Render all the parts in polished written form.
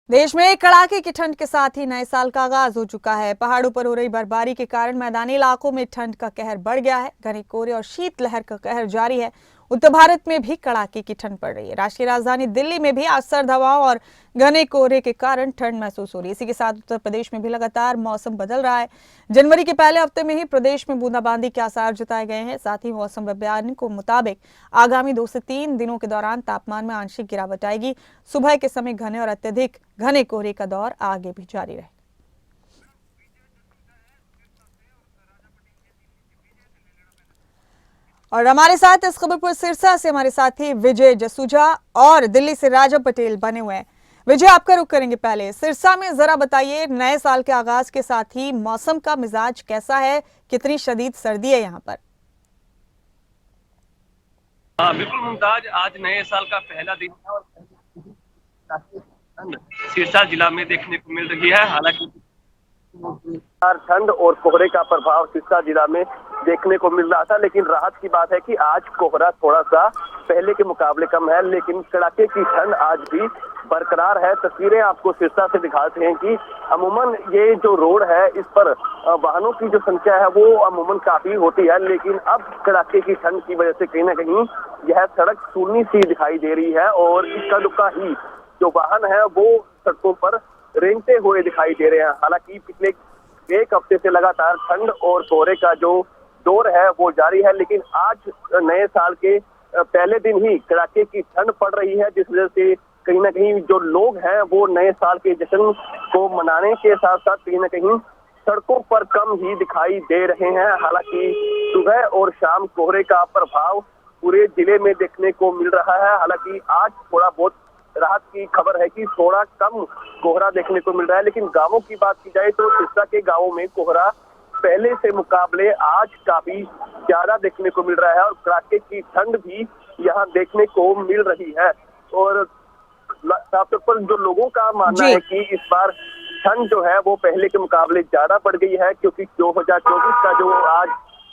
देश में कड़ाके की ठंड के साथ ही नए साल का आगाज हो चुका है। पहाड़ों पर हो रही बर्फबारी के कारण मैदानी इलाकों में ठंड का कहर बढ़ गया है। घने कोहरे और शीतलहर का कहर जारी है। उत्तर भारत में भी कड़ाके की ठंड पड़ रही है। राष्ट्रीय राजधानी दिल्ली में भी आज सर्द हवाओं और घने कोहरे के कारण ठंड महसूस हो रही है। इसी के साथ उत्तर प्रदेश में भी लगातार मौसम बदल रहा है। जनवरी के पहले हफ्ते में ही प्रदेश में बूंदाबांदी के आसार जताए गए हैं। साथ ही मौसम वैज्ञानिकों के मुताबिक आगामी 2 से 3 दिनों के दौरान तापमान में आंशिक गिरावट आएगी। सुबह के समय घने और अत्यधिक घने कोहरे का दौर आगे भी जारी रहेगा। और हमारे साथ इस खबर पर सिरसा से हमारे साथी विजय जसूजा और दिल्ली से राजा पटेल बने हुए हैं। विजय, आपका रुख करेंगे। पहले सिरसा में जरा बताइए, नए साल के आगाज के साथ ही मौसम का मिजाज कैसा है, कितनी शदीद सर्दी है यहाँ पर? हाँ बिल्कुल मुमताज, आज नए साल का पहला दिन है और सिरसा जिला में देखने को मिल रही है। हालांकि ठंड और कोहरे का प्रभाव सिरसा जिला में देखने को मिल रहा था, लेकिन राहत की बात है कि आज कोहरा थोड़ा सा पहले के मुकाबले कम है, लेकिन कड़ाके की ठंड आज भी बरकरार है। तस्वीरें आपको सिरसा से दिखाते हैं कि अमूमन ये जो रोड है इस पर वाहनों की जो संख्या है वो अमूमन काफी होती है, लेकिन अब कड़ाके की ठंड की वजह से कहीं ना कहीं यह सड़क सूनी सी दिखाई दे रही है और इक्का दुक्का ही जो वाहन है वो सड़कों पर रेंगते हुए दिखाई दे रहे हैं। हालांकि पिछले एक हफ्ते से लगातार ठंड और कोहरे का जो दौर है वो जारी है, लेकिन आज नए साल के पहले दिन ही कड़ाके की ठंड पड़ रही है, जिस वजह से कहीं ना कहीं जो लोग हैं वो नए साल के जश्न को मनाने के साथ साथ कहीं ना कहीं सड़कों पर कम ही दिखाई दे रहे हैं। हालांकि सुबह और शाम कोहरे का प्रभाव पूरे जिले में देखने को मिल रहा है। हालांकि आज थोड़ा बहुत राहत की खबर है कि थोड़ा कम कोहरा देखने को मिल रहा है, लेकिन गांवों की बात की जाए तो सिरसा के गांवों में कोहरा पहले से मुकाबले आज काफी ज्यादा देखने को मिल रहा है और कड़ाके की ठंड भी यहाँ देखने को मिल रही है। और साफ तौर पर जो लोगों का मानना है कि इस बार ठंड जो है वो पहले के मुकाबले ज्यादा बढ़ गई है, क्योंकि 2024 का जो आज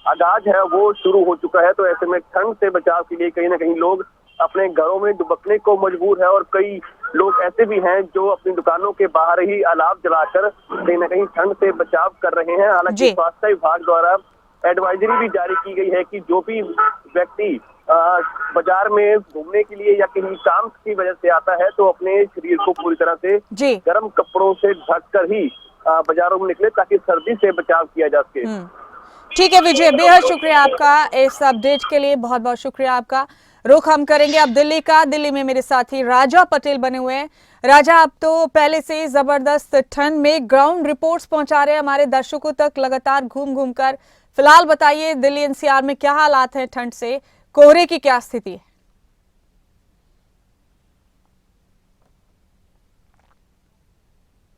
आगाज है वो शुरू हो चुका है। तो ऐसे में ठंड से बचाव के लिए कहीं ना कहीं लोग अपने घरों में दुबकने को मजबूर है और कई लोग ऐसे भी हैं जो अपनी दुकानों के बाहर ही अलाव जलाकर कहीं ना कहीं ठंड से बचाव कर रहे हैं। हालांकि स्वास्थ्य विभाग द्वारा एडवाइजरी भी जारी की गई है कि जो भी व्यक्ति बाजार में घूमने के लिए या किसी काम की वजह से आता है तो अपने शरीर को पूरी तरह से गर्म कपड़ों से ढककर ही बाजारों में निकले ताकि सर्दी से बचाव किया जा सके। ठीक है विजय, बेहद शुक्रिया आपका इस अपडेट के लिए, बहुत बहुत शुक्रिया आपका। रुख हम करेंगे अब दिल्ली का। दिल्ली में मेरे साथी राजा पटेल बने हुए हैं। राजा, आप तो पहले से ही जबरदस्त ठंड में ग्राउंड रिपोर्ट्स पहुंचा रहे हैं हमारे दर्शकों तक लगातार घूम घूम कर। फिलहाल बताइए, दिल्ली एनसीआर में क्या हालात हैं, ठंड से कोहरे की क्या स्थिति है?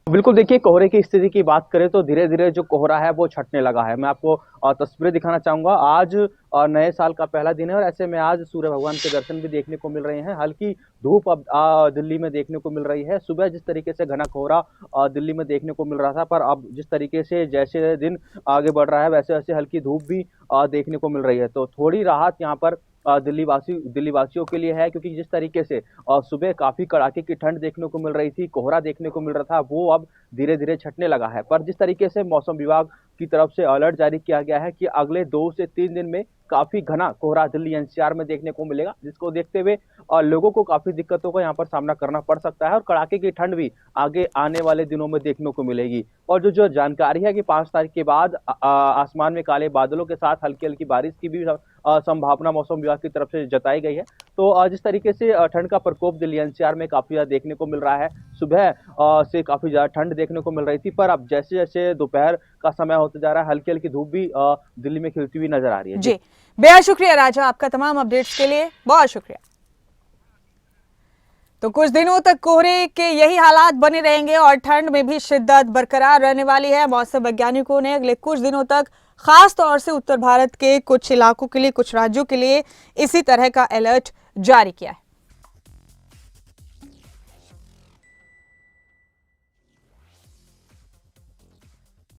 बिल्कुल, देखिए कोहरे की स्थिति की बात करें तो धीरे धीरे जो कोहरा है वो छटने लगा है। मैं आपको तस्वीरें दिखाना चाहूंगा। आज नए साल का पहला दिन है और ऐसे में आज सूर्य भगवान के दर्शन भी देखने को मिल रहे हैं। हल्की धूप अब दिल्ली में देखने को मिल रही है। सुबह जिस तरीके से घना कोहरा दिल्ली में देखने को मिल रहा था, पर अब जिस तरीके से जैसे दिन आगे बढ़ रहा है वैसे वैसे हल्की धूप भी देखने को मिल रही है। तो थोड़ी राहत यहाँ पर दिल्ली वासियों के लिए है, क्योंकि जिस तरीके से सुबह काफी कड़ाके की ठंड देखने को मिल रही थी, कोहरा देखने को मिल रहा था, वो अब धीरे धीरे छटने लगा है। पर जिस तरीके से मौसम विभाग की तरफ से अलर्ट जारी किया गया है कि अगले 2 से 3 दिन में काफी घना कोहरा दिल्ली एनसीआर में देखने को मिलेगा, जिसको देखते हुए लोगों को काफी दिक्कतों का यहाँ पर सामना करना पड़ सकता है और कड़ाके की ठंड भी आगे आने वाले दिनों में देखने को मिलेगी। और जो जानकारी है कि 5 तारीख के बाद आसमान में काले बादलों के साथ हल्की हल्की बारिश की भी संभावना मौसम विभाग की तरफ से जताई गई है। तो जिस तरीके से ठंड का प्रकोप दिल्ली एनसीआर में काफी ज्यादा देखने को मिल रहा है, सुबह से काफी ज्यादा ठंड देखने को मिल रही थी, पर अब जैसे जैसे दोपहर का समय होता जा रहा है हल्की हल्की धूप भी दिल्ली में खिलती हुई नजर आ रही है। जी, बेहद शुक्रिया राजा, आपका तमाम अपडेट्स के लिए बहुत शुक्रिया। तो कुछ दिनों तक कोहरे के यही हालात बने रहेंगे और ठंड में भी शिद्दत बरकरार रहने वाली है। मौसम वैज्ञानिकों ने अगले कुछ दिनों तक खास तौर से उत्तर भारत के कुछ इलाकों के लिए, कुछ राज्यों के लिए इसी तरह का अलर्ट जारी किया है।